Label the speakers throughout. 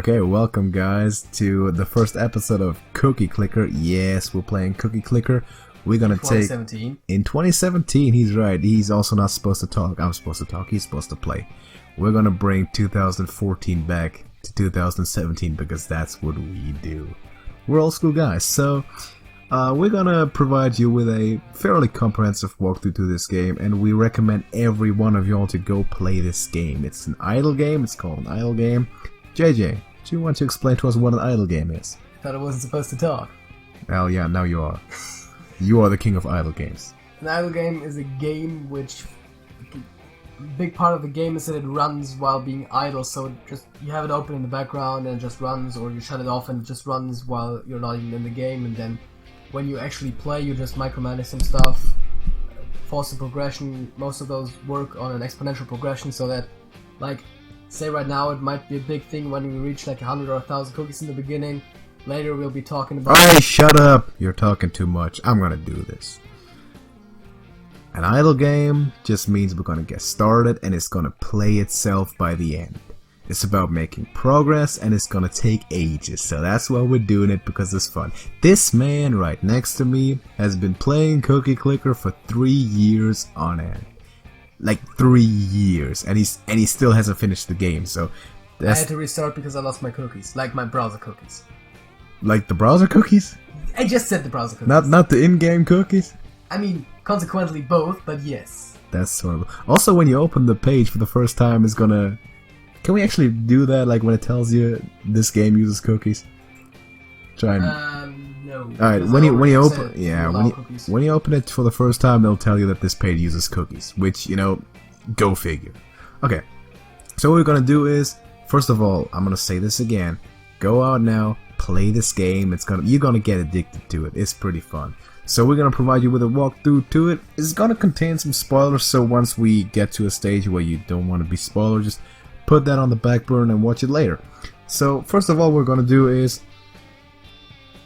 Speaker 1: Okay, welcome guys to the first episode of Cookie Clicker. Yes, we're playing Cookie Clicker. We're gonna take
Speaker 2: 2017.
Speaker 1: In 2017, he's right. He's also not supposed to talk. I'm supposed to talk. He's supposed to play. We're gonna bring 2014 back to 2017 because that's what we do. We're old school guys. So we're gonna provide you with a fairly comprehensive walkthrough to this game, and we recommend every one of y'all to go play this game. It's an idle game. It's called an idle game. JJ, do you want to explain to us what an idle game is?
Speaker 2: Thought I wasn't supposed to talk.
Speaker 1: Well, yeah, now you are. You are the king of idle games.
Speaker 2: An idle game is a game which a big part of the game is that it runs while being idle, so just you have it open in the background and it just runs, or you shut it off and it just runs while you're not even in the game, and then when you actually play you just micromanage some stuff, force the progression. Most of those work on an exponential progression, so that, like, say right now it might be a big thing when we reach like 100 or 1,000 cookies in the beginning. Later we'll be talking about...
Speaker 1: Hey, shut up! You're talking too much. I'm gonna do this. An idle game just means we're gonna get started and it's gonna play itself by the end. It's about making progress and it's gonna take ages, so that's why we're doing it, because it's fun. This man right next to me has been playing Cookie Clicker for 3 years on end. Like 3 years, and he still hasn't finished the game. So
Speaker 2: I had to restart because I lost my cookies, like my browser cookies.
Speaker 1: Like the browser cookies?
Speaker 2: I just said the browser cookies.
Speaker 1: Not the in-game cookies?
Speaker 2: I mean, consequently both, but yes.
Speaker 1: That's horrible. Also, when you open the page for the first time, it's gonna... Can we actually do that, like when it tells you this game uses cookies? Try and...
Speaker 2: No.
Speaker 1: Alright, when you open it for the first time, they'll tell you that this page uses cookies, which, you know, go figure. Okay, so what we're gonna do is, first of all, I'm gonna say this again, go out now, play this game. You're gonna get addicted to it. It's pretty fun. So we're gonna provide you with a walkthrough to it. It's gonna contain some spoilers, so once we get to a stage where you don't want to be spoiled, just put that on the back burner and watch it later. So first of all, what we're gonna do is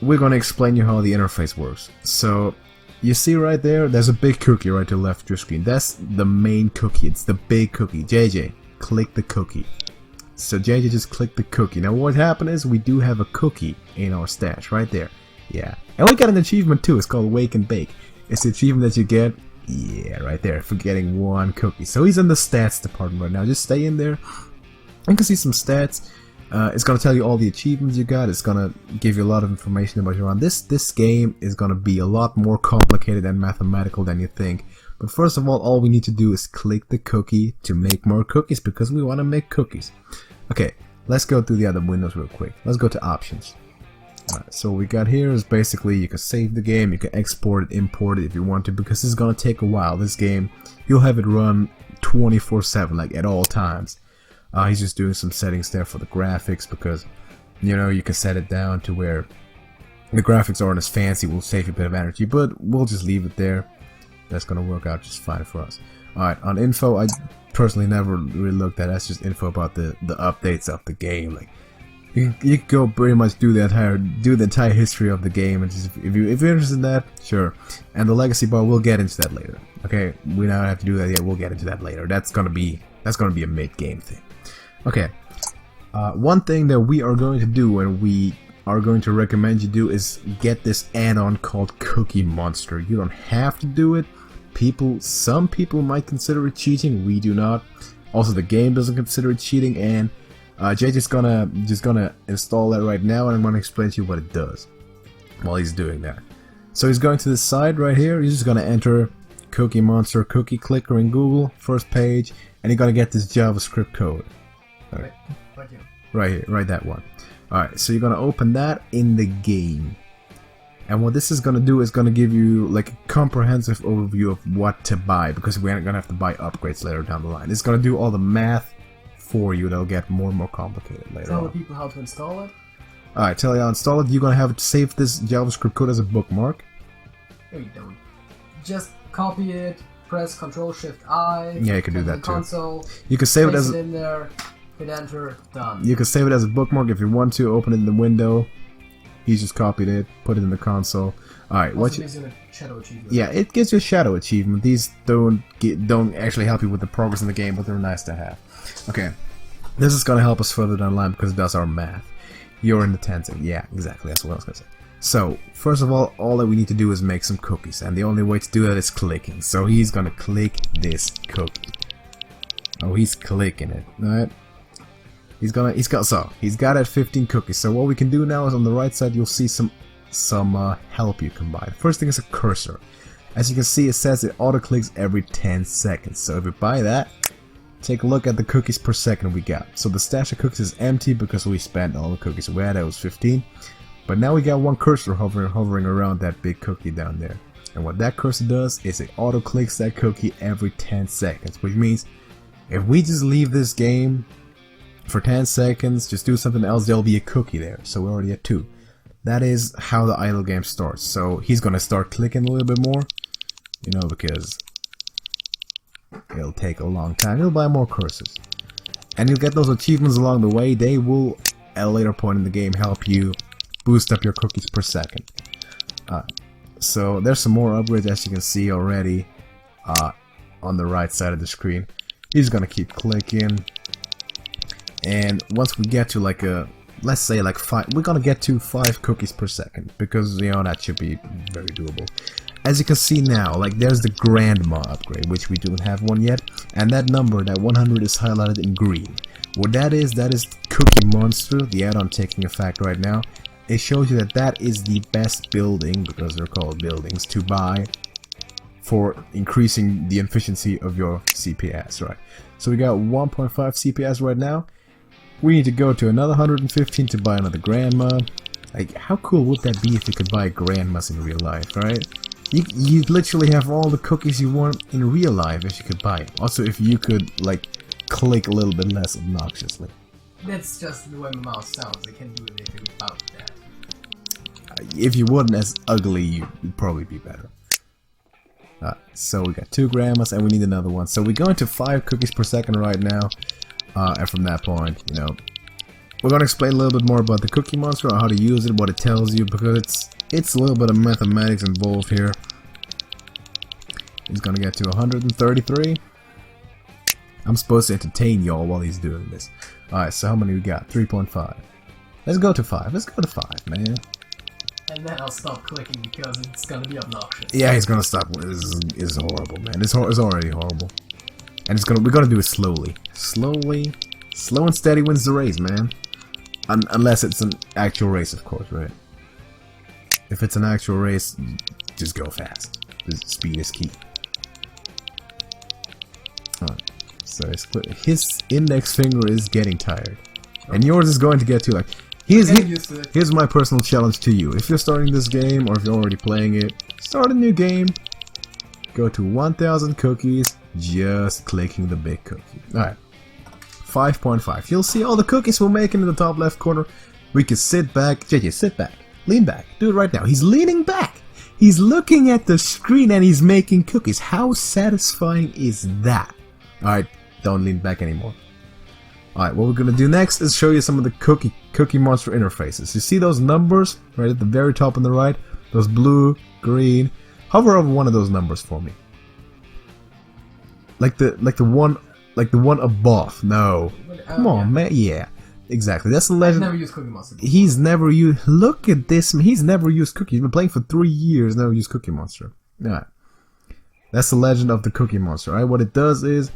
Speaker 1: we're gonna explain you how the interface works. So you see right there, there's a big cookie right to the left of your screen. That's the main cookie. It's the big cookie. JJ, click the cookie. So JJ just click the cookie. Now what happened is we do have a cookie in our stash right there. Yeah. And we got an achievement too. It's called Wake and Bake. It's the achievement that you get, yeah, right there, for getting 1 cookie. So he's in the stats department right now. Just stay in there. You can see some stats. It's gonna tell you all the achievements you got. It's gonna give you a lot of information about your own. This game is gonna be a lot more complicated and mathematical than you think. But first of all we need to do is click the cookie to make more cookies, because we want to make cookies. Okay, let's go through the other windows real quick. Let's go to options. Alright, so what we got here is basically you can save the game, you can export it, import it if you want to, because this is gonna take a while. This game, you'll have it run 24/7, like at all times. He's just doing some settings there for the graphics, because, you know, you can set it down to where the graphics aren't as fancy. Will save you a bit of energy, but we'll just leave it there. That's gonna work out just fine for us. Alright, on info, I personally never really looked at. That's just info about the updates of the game. Like you can go pretty much do the entire history of the game, and just, if you're interested in that, sure. And the legacy bar, we'll get into that later. Okay, we don't have to do that yet. We'll get into that later. That's gonna be a mid-game thing. Okay, one thing that we are going to do and we are going to recommend you do is get this add-on called Cookie Monster. You don't have to do it. Some people might consider it cheating. We do not. Also, the game doesn't consider it cheating, and JJ's gonna install that right now, and I'm gonna explain to you what it does while he's doing that. So he's going to this side right here. He's just gonna enter Cookie Monster Cookie Clicker in Google, first page, and you're gonna get this JavaScript code.
Speaker 2: Right.
Speaker 1: Right here, right that one. Alright, so you're gonna open that in the game. And what this is gonna do is gonna give you like a comprehensive overview of what to buy, because we aren't gonna have to buy upgrades later down the line. It's gonna do all the math for you. That'll get more and more complicated later on.
Speaker 2: Tell the people how to install it.
Speaker 1: Alright, tell you how to install it. You're gonna have to save this JavaScript code as a bookmark.
Speaker 2: No, you don't. Just copy it, press Ctrl-Shift-I.
Speaker 1: Yeah, you can do that too.
Speaker 2: Console,
Speaker 1: you can save it as
Speaker 2: in there. Hit enter, done.
Speaker 1: You can save it as a bookmark if you want to. Open it in the window. He's just copied it, put it in the console. Alright, what
Speaker 2: gives you a shadow achievement.
Speaker 1: Yeah, it gives you a shadow achievement. These don't actually help you with the progress in the game, but they're nice to have. Okay. This is gonna help us further down the line because it does our math. You're in the 10th. Yeah, exactly. That's what I was gonna say. So, first of all that we need to do is make some cookies, and the only way to do that is clicking. So he's gonna click this cookie. Oh, he's clicking it, alright? He's got at 15 cookies. So what we can do now is on the right side you'll see some help you can buy. The first thing is a cursor. As you can see, it says it auto clicks every 10 seconds. So if we buy that, take a look at the cookies per second we got. So the stash of cookies is empty because we spent all the cookies we had. That was 15. But now we got one cursor hovering around that big cookie down there. And what that cursor does is it auto clicks that cookie every 10 seconds. Which means if we just leave this game for 10 seconds, just do something else, there'll be a cookie there. So we're already at 2. That is how the idle game starts. So he's gonna start clicking a little bit more, you know, because it'll take a long time. He'll buy more cursors, and you'll get those achievements along the way. They will, at a later point in the game, help you boost up your cookies per second. So there's some more upgrades, as you can see already on the right side of the screen. He's gonna keep clicking, and once we get to like let's say like 5, we're gonna get to 5 cookies per second, because you know that should be very doable. As you can see now, like there's the grandma upgrade, which we don't have one yet, and that number, that 100, is highlighted in green. What that is Cookie Monster, the add-on taking effect right now. It shows you that that is the best building, because they're called buildings, to buy for increasing the efficiency of your CPS, right? So we got 1.5 CPS right now. We need to go to another 115 to buy another grandma. Like, how cool would that be if you could buy grandmas in real life, right? You literally have all the cookies you want in real life if you could buy it. Also, if you could, like, click a little bit less obnoxiously.
Speaker 2: That's just the way my mouse sounds. I can't do anything about that.
Speaker 1: If you wasn't as ugly, you'd probably be better. So we got 2 grandmas and we need another one. So we're going to 5 cookies per second right now. And from that point, you know, we're going to explain a little bit more about the Cookie Monster, how to use it, what it tells you, because it's a little bit of mathematics involved here. He's going to get to 133. I'm supposed to entertain y'all while he's doing this. Alright, so how many we got? 3.5. Let's go to 5. Let's go to 5, man.
Speaker 2: And then I'll stop clicking because it's gonna be obnoxious.
Speaker 1: Yeah, he's gonna stop. It's horrible, man. It's already horrible. And we're gonna do it slowly. Slow and steady wins the race, man. Unless it's an actual race, of course, right? If it's an actual race, just go fast. Speed is key. Alright, so his index finger is getting tired. And yours is going to get to, like... Here's my personal challenge to you. If you're starting this game, or if you're already playing it, start a new game. Go to 1000 cookies, just clicking the big cookie. Alright. 5.5. You'll see all the cookies we're making in the top left corner. We can sit back. JJ, sit back. Lean back. Do it right now. He's leaning back. He's looking at the screen and he's making cookies. How satisfying is that? Alright, don't lean back anymore. Alright, what we're gonna do next is show you some of the Cookie Monster interfaces. You see those numbers right at the very top on the right? Those blue, green. Hover over one of those numbers for me. Like the one above. No. Come on, man. Yeah. Exactly. That's the legend.
Speaker 2: I've never used Cookie Monster before.
Speaker 1: He's never used. Look at this. He's never used Cookie. He's been playing for 3 years. Never used Cookie Monster. Alright. That's the legend of the Cookie Monster. Alright. What it does is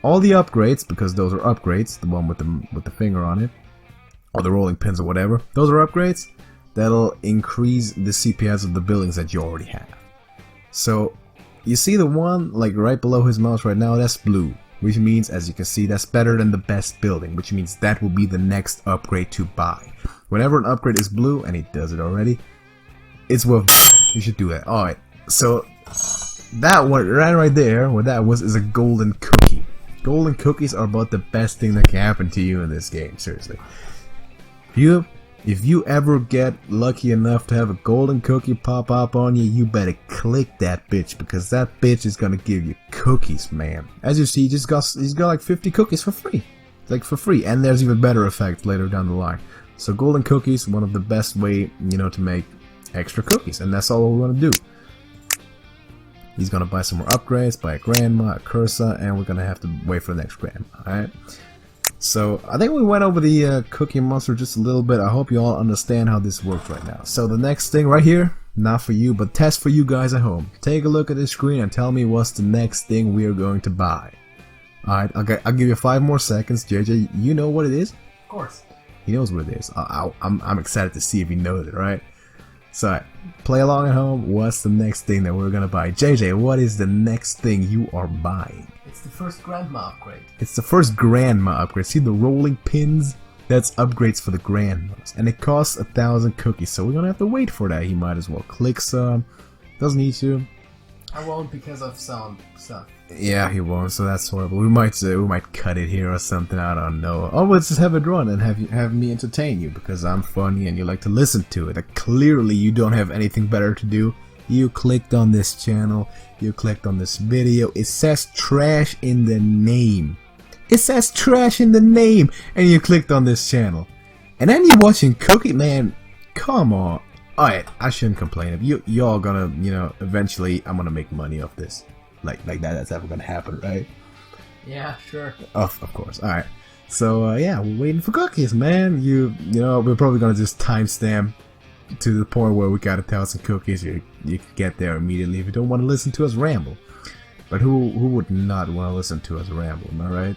Speaker 1: all the upgrades, because those are upgrades, the one with the finger on it, or the rolling pins or whatever, those are upgrades that'll increase the CPS of the buildings that you already have. So you see the one like right below his mouse right now, that's blue, which means, as you can see, that's better than the best building, which means that will be the next upgrade to buy. Whenever an upgrade is blue, and he does it already, it's worth buying. You should do that. Alright, so that one right there, what that was, is a golden cookie. Golden cookies are about the best thing that can happen to you in this game, seriously. If you ever get lucky enough to have a golden cookie pop up on you, you better click that bitch, because that bitch is gonna give you cookies, man. As you see, he's got like 50 cookies for free. Like for free, and there's even better effects later down the line. So golden cookies, one of the best way, you know, to make extra cookies, and that's all we're gonna do. He's gonna buy some more upgrades, buy a grandma, a cursor, and we're gonna have to wait for the next grandma, alright? So I think we went over the Cookie Monster just a little bit. I hope you all understand how this works right now. So the next thing right here, not for you, but test for you guys at home. Take a look at this screen and tell me what's the next thing we are going to buy. Alright, I'll give you 5 more seconds. JJ, you know what it is?
Speaker 2: Of course.
Speaker 1: He knows what it is. I'm excited to see if he knows it, right? So, play along at home. What's the next thing that we're gonna buy? JJ, what is the next thing you are buying?
Speaker 2: It's the first grandma upgrade.
Speaker 1: It's the first grandma upgrade. See the rolling pins? That's upgrades for the grandmas. And it costs 1,000 cookies, so we're gonna have to wait for that. He might as well click some. Doesn't need to.
Speaker 2: I won't because of some stuff.
Speaker 1: Yeah, he won't, so that's horrible. We might cut it here or something, I don't know. Oh, let's just have it run and have me entertain you because I'm funny and you like to listen to it. Clearly you don't have anything better to do. You clicked on this channel, you clicked on this video. It says trash in the name. It says trash in the name, and you clicked on this channel. And then you're watching Cookie, man, come on. Alright, I shouldn't complain. If y'all gonna, you know, eventually I'm gonna make money off this. Like that's ever gonna happen, right?
Speaker 2: Yeah, sure.
Speaker 1: Of course. Alright. So yeah, we're waiting for cookies, man. You know, we're probably gonna just timestamp to the point where we got 1,000 cookies. You can get there immediately if you don't want to listen to us ramble. But who would not want to listen to us ramble, am I right?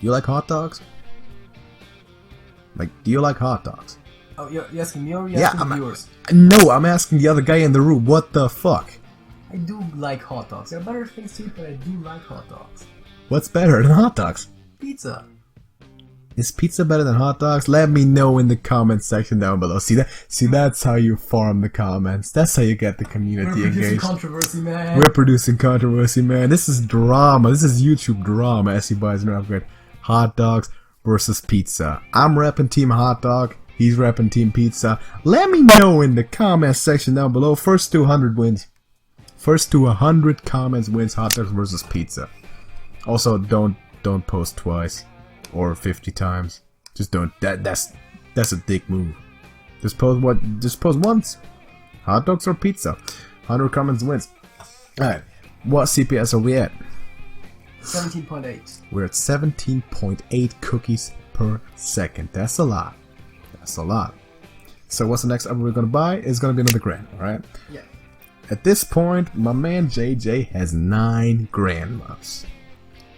Speaker 1: You like hot dogs? Like, do you like hot dogs?
Speaker 2: Oh, you're asking me or you're asking the viewers?
Speaker 1: No, I'm asking the other guy in the room. What the fuck?
Speaker 2: I do like hot dogs. There are better things to eat, but I do like hot dogs.
Speaker 1: What's better than hot dogs?
Speaker 2: Pizza.
Speaker 1: Is pizza better than hot dogs? Let me know in the comment section down below. See that's how you farm the comments. That's how you get the community engaged. We're producing
Speaker 2: controversy, man.
Speaker 1: We're producing controversy, man. This is drama. This is YouTube drama. As he buys an upgrade. Hot dogs versus pizza. I'm repping Team Hot Dog. He's repping Team Pizza. Let me know in the comment section down below. First to 100 wins. First to 100 comments wins hot dogs versus pizza. Also, don't post twice or 50 times. Just don't. That's a dick move. Just post once. Hot dogs or pizza. 100 comments wins. All right. What CPS are we at?
Speaker 2: 17.8.
Speaker 1: We're at 17.8 cookies per second. That's a lot. That's a lot. So what's the next item we're gonna buy? It's gonna be another grand, alright?
Speaker 2: Yeah.
Speaker 1: At this point, my man JJ has 9 grandmas.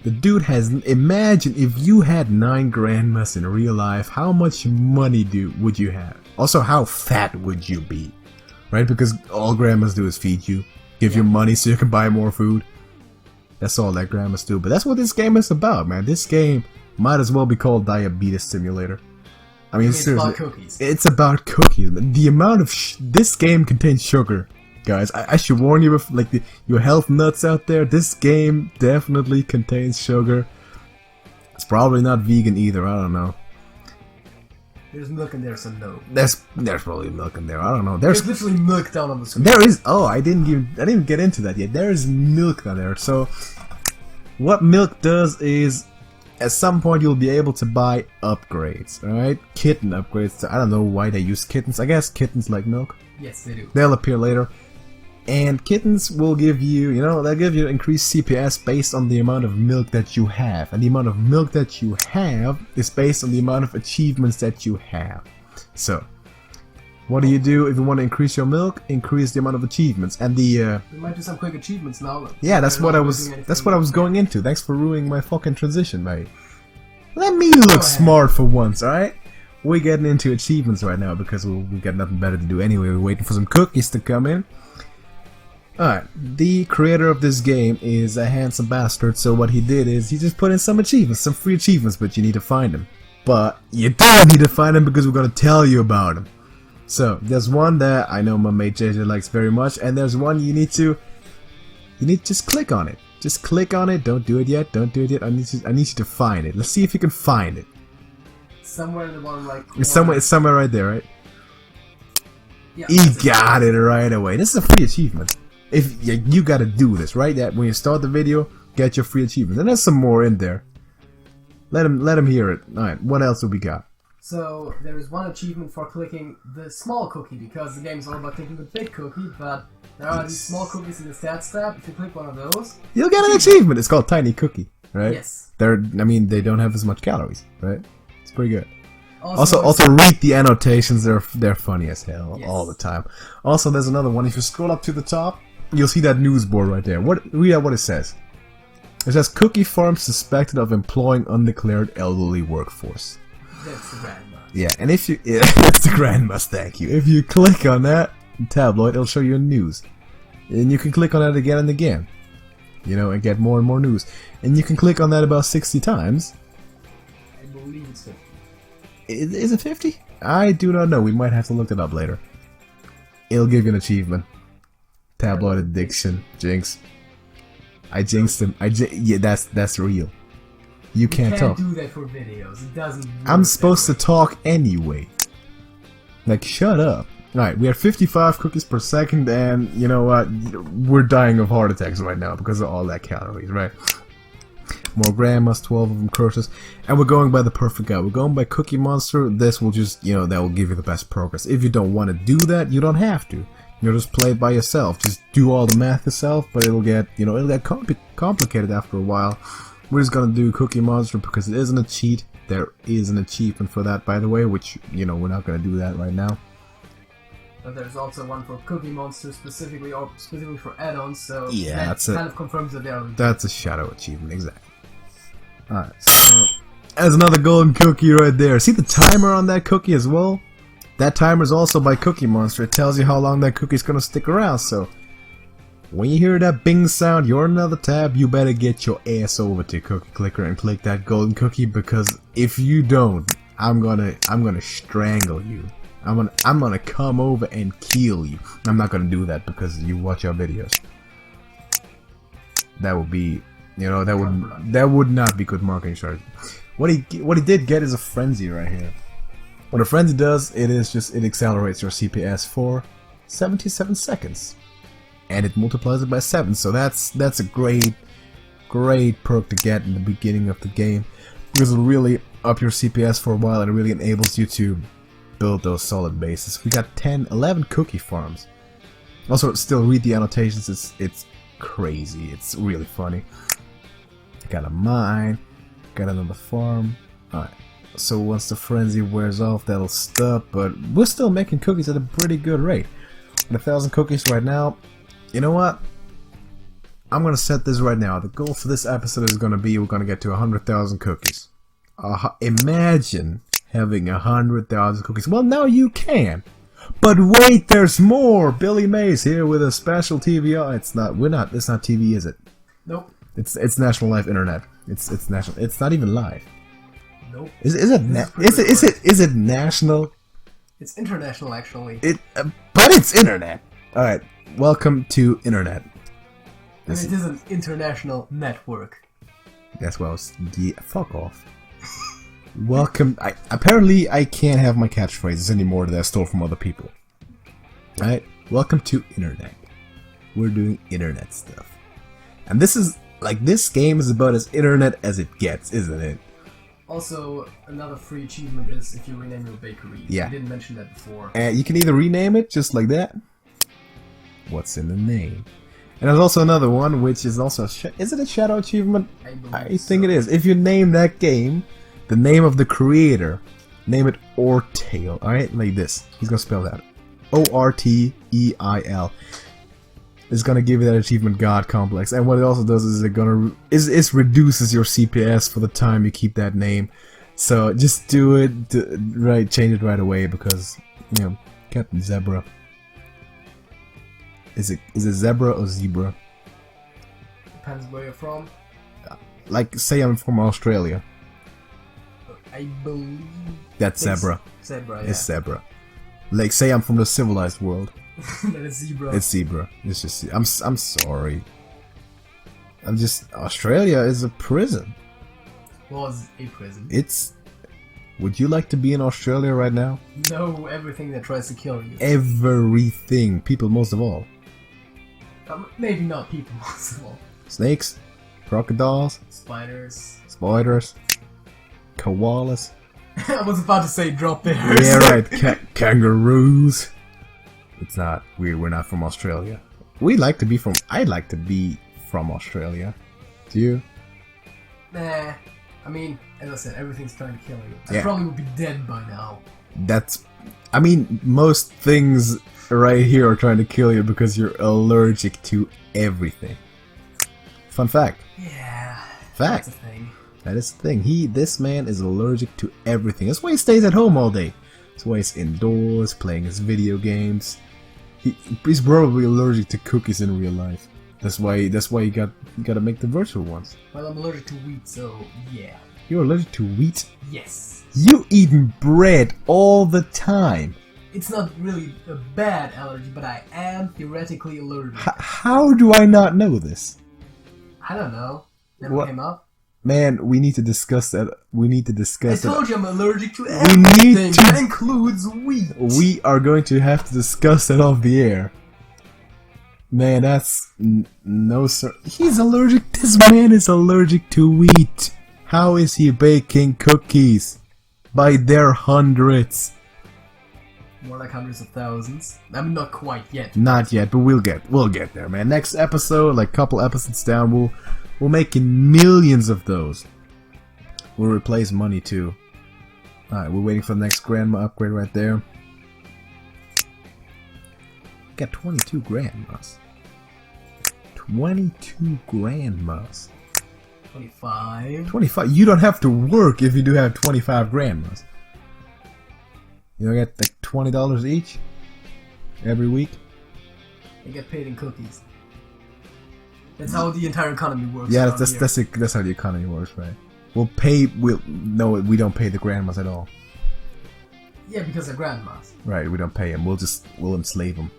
Speaker 1: The dude has. Imagine if you had 9 grandmas in real life, how much money would you have? Also, how fat would you be? Right? Because all grandmas do is feed you, give you money so you can buy more food. That's all that grandmas do. But that's what this game is about, man. This game might as well be called Diabetes Simulator. I mean, seriously,
Speaker 2: about cookies.
Speaker 1: It's about cookies. The amount of this game contains sugar, guys. I should warn you, like your health nuts out there. This game definitely contains sugar. It's probably not vegan either. I don't know.
Speaker 2: There's milk in there, so no.
Speaker 1: There's probably milk in there. I don't know.
Speaker 2: There's literally milk down on the screen.
Speaker 1: There is. Oh, I didn't get into that yet. There is milk down there. So, what milk does is, at some point you'll be able to buy upgrades, alright? Kitten upgrades. I don't know why they use kittens. I guess kittens like milk.
Speaker 2: Yes, they do.
Speaker 1: They'll appear later. And kittens will give you, they'll give you increased CPS based on the amount of milk that you have. And the amount of milk that you have is based on the amount of achievements that you have. So, what do you do if you want to increase your milk? Increase the amount of achievements. And the
Speaker 2: we might do some quick achievements now.
Speaker 1: Yeah, that's what I was going into. Thanks for ruining my fucking transition, mate. Let me look smart for once, alright? We're getting into achievements right now because we got nothing better to do anyway. We're waiting for some cookies to come in. Alright, the creator of this game is a handsome bastard, so what he did is he just put in some achievements, some free achievements, but you need to find them. But you don't need to find them because we're going to tell you about them. So, there's one that I know my mate JJ likes very much, and there's one you need to just click on it. Just click on it, don't do it yet, don't do it yet, I need you to find it. Let's see if you can find it.
Speaker 2: Somewhere in the bottom right corner.
Speaker 1: It's somewhere right there, right?
Speaker 2: Yeah,
Speaker 1: he got it right away. This is a free achievement. If you gotta do this, right? That when you start the video, get your free achievement. And there's some more in there. Let him hear it. Alright, what else do we got?
Speaker 2: So there is one achievement for clicking the small cookie, because the game is all about clicking the big cookie, but there are these small cookies in the stats tab. If you click one of those,
Speaker 1: you'll get an achievement. It's called Tiny Cookie. right?
Speaker 2: Yes.
Speaker 1: I mean, they don't have as much calories, right? It's pretty good.
Speaker 2: Also
Speaker 1: Read the annotations. They're funny as hell all the
Speaker 2: Yes.
Speaker 1: time. Also, there's another one. If you scroll up to the top, you'll see that news board right there. Read out what it says. It says cookie farm suspected of employing undeclared elderly workforce.
Speaker 2: That's the grandma.
Speaker 1: Yeah, and if you that's the grandmas. Thank you. If you click on that tabloid, it'll show you news, and you can click on that again and again, you know, and get more and more news. And you can click on that about 60 times.
Speaker 2: I believe it's 50.
Speaker 1: Is it 50? I do not know. We might have to look it up later. It'll give you an achievement. Tabloid addiction. Jinx. I jinxed him. Yeah, that's real. You can't talk.
Speaker 2: do that for videos. It doesn't.
Speaker 1: I'm supposed to talk anyway. Like, shut up. Alright, we have 55 cookies per second, and you know what? We're dying of heart attacks right now because of all that calories, right? More grandmas, 12 of them curses, and we're going by the perfect guide. We're going by Cookie Monster. This will just, you know, that will give you the best progress. If you don't want to do that, you don't have to. You'll just play it by yourself. Just do all the math yourself, but it'll get, you know, it'll get complicated after a while. We're just gonna do Cookie Monster because it isn't a cheat. There is an achievement for that, by the way, which, you know, we're not gonna do that right now.
Speaker 2: But there's also one for Cookie Monster specifically, or specifically for add-ons, so
Speaker 1: Yeah,
Speaker 2: that kind of confirms that they are.
Speaker 1: That's a shadow achievement, exactly. Alright, so there's another golden cookie right there. See the timer on that cookie as well? That timer is also by Cookie Monster. It tells you how long that cookie's gonna stick around, so when you hear that bing sound, you're in another tab, you better get your ass over to Cookie Clicker and click that golden cookie, because if you don't, I'm gonna strangle you. I'm gonna come over and kill you. I'm not gonna do that because you watch our videos. That would be, you know, that would not be good marketing strategy. What he did get is a frenzy right here. What a frenzy does, it accelerates your CPS for 77 seconds, and it multiplies it by 7. So that's a great perk to get in the beginning of the game, because it'll really up your CPS for a while, and it really enables you to build those solid bases. We got 11 cookie farms. Also, still read the annotations. It's crazy. It's really funny. Got a mine. Got another farm. Alright. So once the frenzy wears off, that'll stop. But we're still making cookies at a pretty good rate. 1,000 cookies right now. You know what? I'm gonna set this right now. The goal for this episode is gonna be we're gonna get to 100,000 cookies. Imagine having 100,000 cookies. Well, now you can. But wait, there's more. Billy Mays here with a special TV. It's not TV, is it?
Speaker 2: Nope.
Speaker 1: It's National Live Internet. It's national. It's not even live.
Speaker 2: Nope.
Speaker 1: Is it national?
Speaker 2: It's international, actually.
Speaker 1: But it's internet. All right. Welcome to internet.
Speaker 2: And it is an international network.
Speaker 1: That's what I was. Yeah, fuck off. Welcome. Apparently I can't have my catchphrases anymore that I stole from other people. Alright? Welcome to internet. We're doing internet stuff. And this game is about as internet as it gets, isn't it?
Speaker 2: Also, another free achievement is if you rename your bakery.
Speaker 1: Yeah.
Speaker 2: I didn't mention that before.
Speaker 1: And you can either rename it just like that. What's in the name? And there's also another one, which is also is it a shadow achievement? I think it is. If you name that game the name of the creator, name it Ortail. Alright, like this. He's gonna spell that. O-R-T-E-I-L. It's gonna give you that achievement God complex. And what it also does is it reduces your CPS for the time you keep that name. So just do it right, change it right away, because, you know, Captain Zebra. Is it zebra or zebra?
Speaker 2: Depends where you're from.
Speaker 1: Like, say I'm from Australia.
Speaker 2: I believe
Speaker 1: that's zebra.
Speaker 2: Zebra, yeah.
Speaker 1: It's zebra. Like, say I'm from the civilized world.
Speaker 2: Then it's zebra.
Speaker 1: It's zebra. It's just. I'm sorry. Australia is a prison.
Speaker 2: Was a prison.
Speaker 1: It's. Would you like to be in Australia right now?
Speaker 2: No, everything that tries to kill you.
Speaker 1: Everything. People most of all.
Speaker 2: Maybe not people most of all.
Speaker 1: Snakes, crocodiles,
Speaker 2: spiders,
Speaker 1: koalas.
Speaker 2: I was about to say drop bears.
Speaker 1: Yeah, right. Kangaroos. It's not. We're not from Australia. I'd like to be from Australia. Do you?
Speaker 2: Nah. I mean, as I said, everything's trying to kill you. I
Speaker 1: Yeah.
Speaker 2: probably would be dead by now.
Speaker 1: I mean, most things right here are trying to kill you because you're allergic to everything. Fun fact.
Speaker 2: Yeah.
Speaker 1: Fact.
Speaker 2: That's a thing.
Speaker 1: That is the thing. This man is allergic to everything. That's why he stays at home all day. That's why he's indoors, playing his video games. He's probably allergic to cookies in real life. That's why you gotta make the virtual ones.
Speaker 2: Well, I'm allergic to wheat, so yeah.
Speaker 1: You're allergic to wheat?
Speaker 2: Yes.
Speaker 1: You eat bread all the time.
Speaker 2: It's not really a bad allergy, but I am theoretically allergic.
Speaker 1: How do I not know this?
Speaker 2: I don't know. Never
Speaker 1: What?
Speaker 2: came up.
Speaker 1: Man, we need to discuss that. We need to discuss
Speaker 2: I
Speaker 1: it.
Speaker 2: told you I'm allergic to
Speaker 1: We
Speaker 2: everything.
Speaker 1: need to-
Speaker 2: That includes wheat.
Speaker 1: We are going to have to discuss that off the air. Man, that's no sir. He's allergic. This man is allergic to wheat. How is he baking cookies? By their hundreds.
Speaker 2: More like hundreds of thousands. I mean, not quite yet.
Speaker 1: Not yet, but we'll get there, man. Next episode, like couple episodes down, we'll make millions of those. We'll replace money too. Alright, we're waiting for the next grandma upgrade right there. Got 22 grandmas. 22 grandmas.
Speaker 2: 25.
Speaker 1: 25. You don't have to work if you do have 25 grandmas. You don't get like $20 each every week.
Speaker 2: They get paid in cookies. That's how the entire economy works.
Speaker 1: Yeah,
Speaker 2: around
Speaker 1: that's
Speaker 2: here.
Speaker 1: that's how the economy works, right? We don't pay the grandmas at all.
Speaker 2: Yeah, because they're grandmas.
Speaker 1: Right, we don't pay them. We'll enslave them.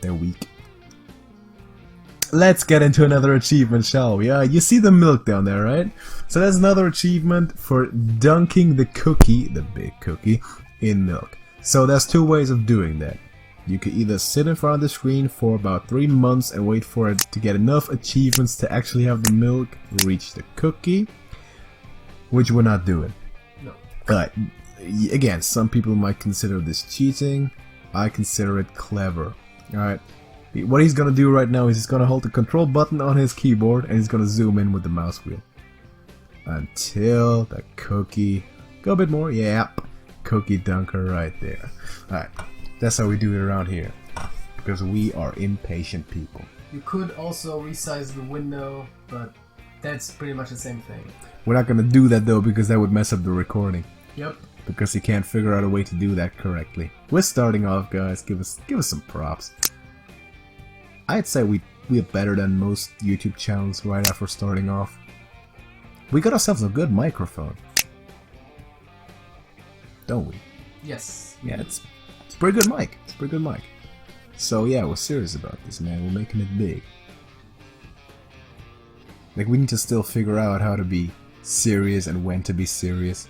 Speaker 1: They're weak. Let's get into another achievement, shall we? You see the milk down there, right? So that's another achievement for dunking the cookie, the big cookie, in milk. So there's two ways of doing that. You could either sit in front of the screen for about 3 months and wait for it to get enough achievements to actually have the milk reach the cookie, which we're not doing.
Speaker 2: No.
Speaker 1: Again, some people might consider this cheating. I consider it clever. Alright. What he's gonna do right now is he's gonna hold the control button on his keyboard and he's gonna zoom in with the mouse wheel. Until the cookie... Go a bit more. Yep. Cookie dunker right there. Alright. That's how we do it around here. Because we are impatient people.
Speaker 2: You could also resize the window, but that's pretty much the same thing.
Speaker 1: We're not gonna do that though because that would mess up the recording.
Speaker 2: Yep.
Speaker 1: Because he can't figure out a way to do that correctly. We're starting off, guys. Give us some props. I'd say we're better than most YouTube channels right after starting off. We got ourselves a good microphone, don't we?
Speaker 2: Yes.
Speaker 1: Yeah, it's a pretty good mic. It's a pretty good mic. So yeah, we're serious about this, man. We're making it big. Like, we need to still figure out how to be serious and when to be serious.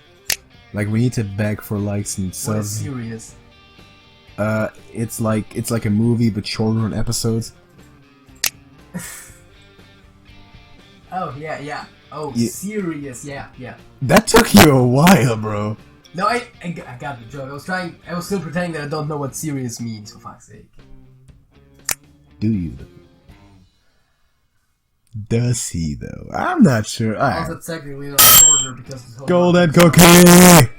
Speaker 1: Like, we need to beg for likes and
Speaker 2: What is
Speaker 1: subs.
Speaker 2: serious?
Speaker 1: It's like a movie but shorter in episodes.
Speaker 2: Oh, yeah. Oh,
Speaker 1: Yeah.
Speaker 2: serious. Yeah.
Speaker 1: That took you a while, bro.
Speaker 2: No, I got the joke. I was still pretending that I don't know what serious means, for fuck's sake.
Speaker 1: Do you though? Does he though? I'm not sure. Alright.
Speaker 2: Also, technically not shorter because it's whole
Speaker 1: Golden cookie!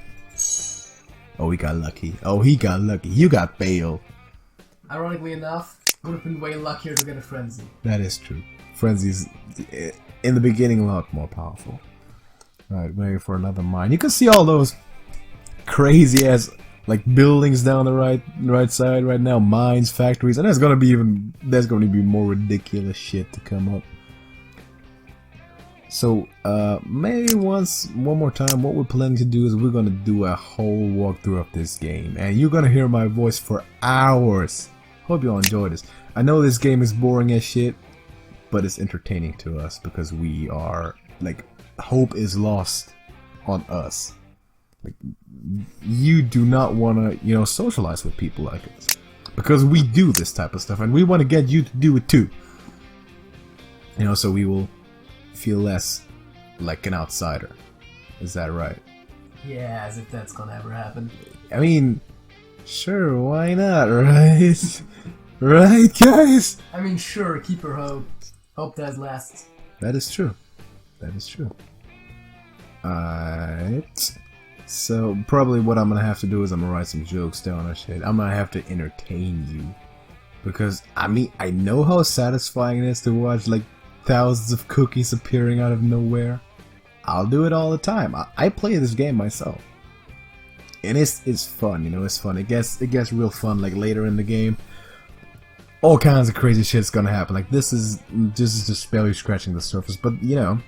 Speaker 1: Oh, he got lucky. Oh, he got lucky. You got bailed.
Speaker 2: Ironically enough, would have been way luckier to get a frenzy.
Speaker 1: That is true. Frenzy's in the beginning a lot more powerful. Alright, waiting for another mine. You can see all those crazy ass like buildings down the right side right now, mines, factories, and there's gonna be more ridiculous shit to come up. So maybe one more time, what we're planning to do is we're gonna do a whole walkthrough of this game, and you're gonna hear my voice for hours. Hope you all enjoy this. I know this game is boring as shit, but it's entertaining to us because we are like, hope is lost on us. Like, you do not want to, socialize with people like us because we do this type of stuff, and we want to get you to do it too. So we will feel less like an outsider. Is that right?
Speaker 2: Yeah, as if that's gonna ever happen.
Speaker 1: I mean, sure, why not, right? Right, guys?
Speaker 2: I mean, sure, keep your hope. Hope that lasts.
Speaker 1: That is true. That is true. Alright. So probably what I'm gonna have to do is I'm gonna write some jokes down or shit. I'm gonna have to entertain you. Because, I mean, I know how satisfying it is to watch, like, thousands of cookies appearing out of nowhere. I'll do it all the time. I play this game myself. And it's fun, you know, it's fun. It gets real fun, like, later in the game. All kinds of crazy shit's gonna happen. Like, this is just barely scratching the surface. But, you know,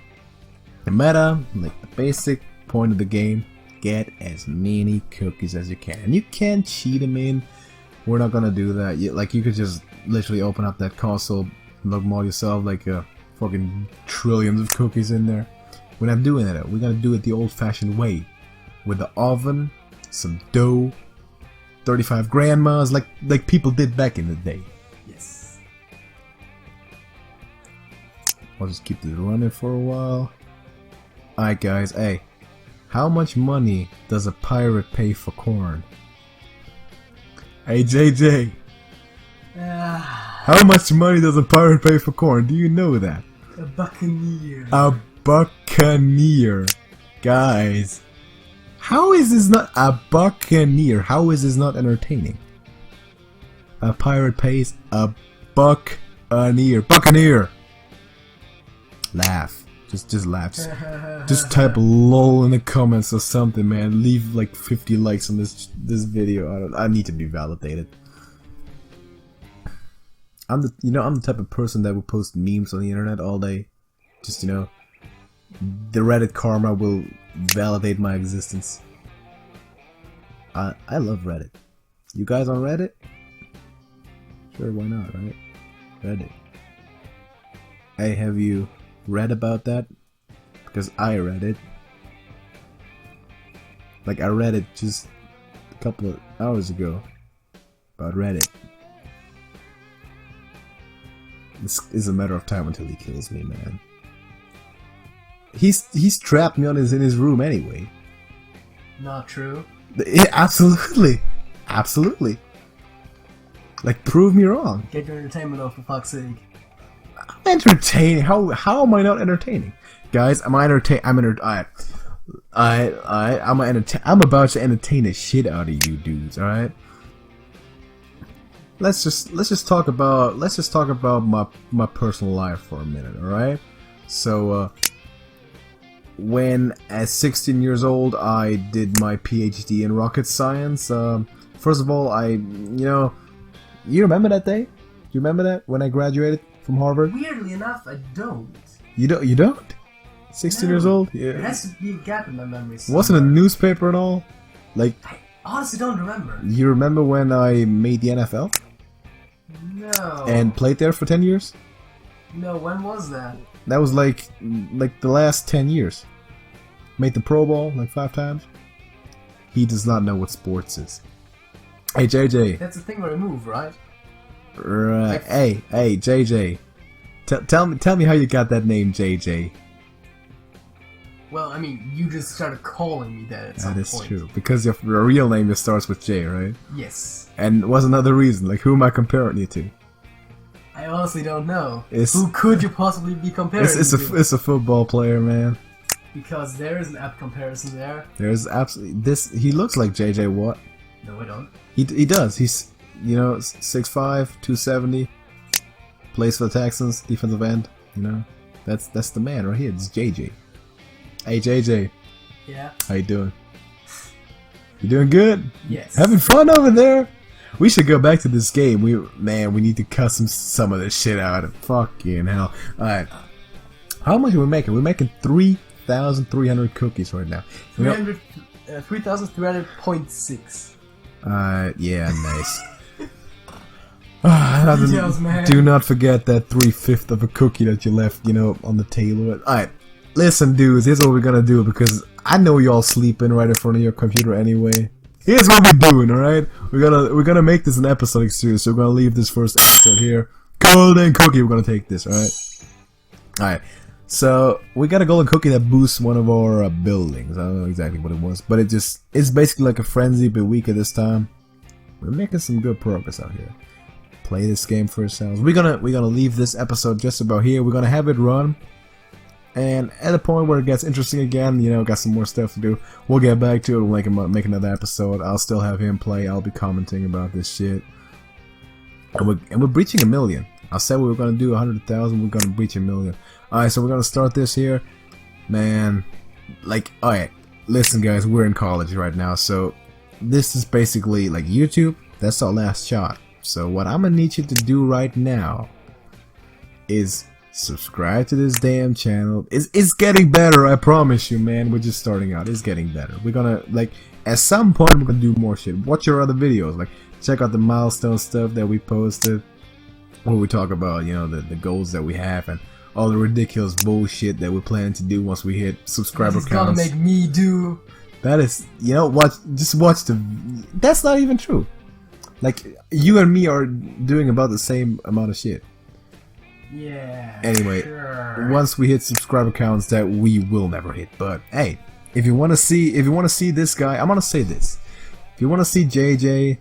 Speaker 1: the meta, like, the basic point of the game, get as many cookies as you can. And you can cheat them in. We're not gonna do that. You could just literally open up that console, look them all yourself, like fucking trillions of cookies in there. We're not doing that. We're gonna do it the old-fashioned way, with the oven, some dough, 35 grandmas, like people did back in the day.
Speaker 2: Yes.
Speaker 1: I'll just keep this running for a while. Alright, guys. Hey, how much money does a pirate pay for corn? Hey JJ, how much money does a pirate pay for corn? Do you know that?
Speaker 2: A buccaneer.
Speaker 1: A buccaneer. Guys, how is this not a buccaneer? How is this not entertaining? A pirate pays a buccaneer. Buccaneer! Laugh. Just laugh. Just type LOL in the comments or something, man. Leave like 50 likes on this video. I need to be validated. I'm the type of person that will post memes on the internet all day. Just, you know, the Reddit karma will validate my existence. I love Reddit. You guys on Reddit? Sure, why not, right? Reddit. Hey, have you read about that? Because I read it. Like, I read it just a couple of hours ago about Reddit. This is a matter of time until he kills me, man. He's trapped me in his room anyway.
Speaker 2: Not true.
Speaker 1: Yeah, absolutely. Absolutely. Like, prove me wrong.
Speaker 2: Get your entertainment off, for fuck's sake.
Speaker 1: Entertaining? How am I not entertaining, guys? I'm about to entertain the shit out of you dudes. All right. Let's just talk about my personal life for a minute. All right. So when at 16 years old I did my PhD in rocket science. First of all, you remember that day? Do you remember that when I graduated from Harvard?
Speaker 2: Weirdly enough, I don't.
Speaker 1: You don't? 16 years old? Yeah.
Speaker 2: There has to be a gap in my memory.
Speaker 1: Wasn't a newspaper and all? Like,
Speaker 2: I honestly don't remember.
Speaker 1: You remember when I made the NFL?
Speaker 2: No.
Speaker 1: And played there for 10 years?
Speaker 2: No, when was that?
Speaker 1: That was like the last 10 years. Made the Pro Bowl like 5 times. He does not know what sports is. Hey JJ.
Speaker 2: That's the thing where I move, right?
Speaker 1: Right. Hey JJ. Tell me how you got that name, JJ.
Speaker 2: Well, I mean, you just started calling me that at some point.
Speaker 1: That is true, because your real name just starts with J, right?
Speaker 2: Yes.
Speaker 1: And what's another reason? Like, who am I comparing you to?
Speaker 2: I honestly don't know. Who could you possibly be comparing to?
Speaker 1: It's a football player, man.
Speaker 2: Because there is an apt comparison there.
Speaker 1: There's absolutely this. He looks like JJ Watt.
Speaker 2: No, I don't.
Speaker 1: He does. He's 6'5", 270. Plays for the Texans, defensive end. You know, that's the man right here. It's JJ. Hey JJ.
Speaker 2: Yeah.
Speaker 1: How you doing? You doing good?
Speaker 2: Yes.
Speaker 1: Having fun over there? We should go back to this game. We need to cut some of this shit out. Fucking hell. Alright. How much are we making? We're making 3,300 cookies right now.
Speaker 2: 3,300.6.
Speaker 1: Yeah, nice.
Speaker 2: Details, man.
Speaker 1: Do not forget that 3/5 of a cookie that you left, on the table. Alright. Listen, dudes, here's what we're gonna do, because I know y'all sleeping right in front of your computer anyway. Here's what we're doing, alright? We're gonna make this an episodic series, so we're gonna leave this first episode here. Golden cookie, we're gonna take this, alright? Alright, so we got a golden cookie that boosts one of our buildings. I don't know exactly what it was, but it's basically like a frenzy, but weaker this time. We're making some good progress out here. Play this game for yourselves. We're gonna leave this episode just about here. We're gonna have it run And at the point where it gets interesting again, you know, got some more stuff to do, we'll get back to it. We'll make another episode. I'll still have him play. I'll be commenting about this shit. And we're breaching 1 million. I said we were gonna do 100,000. We're gonna breach 1 million. All right, so we're gonna start this here, man. Like, all right, listen, guys, we're in college right now, so this is basically like YouTube. That's our last shot. So what I'm gonna need you to do right now is subscribe to this damn channel. It's getting better, I promise you, man. We're just starting out. It's getting better. We're gonna, like, at some point we're gonna do more shit. Watch our other videos, like check out the milestone stuff that we posted, where we talk about, you know, the goals that we have and all the ridiculous bullshit that we're planning to do once we hit subscriber counts.
Speaker 2: Gonna make me do.
Speaker 1: That is, you know, just watch the. That's not even true. Like, you and me are doing about the same amount of shit.
Speaker 2: Yeah.
Speaker 1: Anyway,
Speaker 2: sure.
Speaker 1: Once we hit subscriber counts that we will never hit, but hey, if you want to see this guy, I'm gonna say this: if you want to see JJ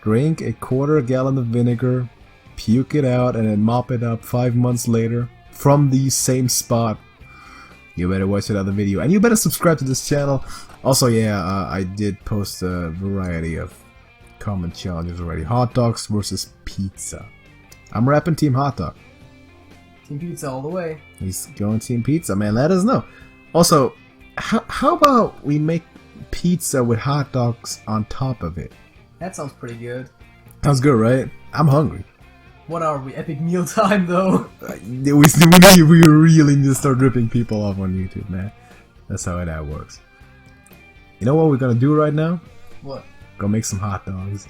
Speaker 1: drink a quarter gallon of vinegar, puke it out, and then mop it up 5 months later from the same spot, you better watch another video, and you better subscribe to this channel. Also, yeah, I did post a variety of comment challenges already. Hot dogs versus pizza. I'm rapping Team Hot Dog.
Speaker 2: Team Pizza all the way.
Speaker 1: He's going Team Pizza, man. Let us know. Also, how about we make pizza with hot dogs on top of it?
Speaker 2: That sounds pretty good.
Speaker 1: Sounds good, right? I'm hungry.
Speaker 2: What are we? Epic meal time, though.
Speaker 1: We really need to start ripping people off on YouTube, man. That's how that works. You know what we're gonna do right now?
Speaker 2: What?
Speaker 1: Go make some hot dogs.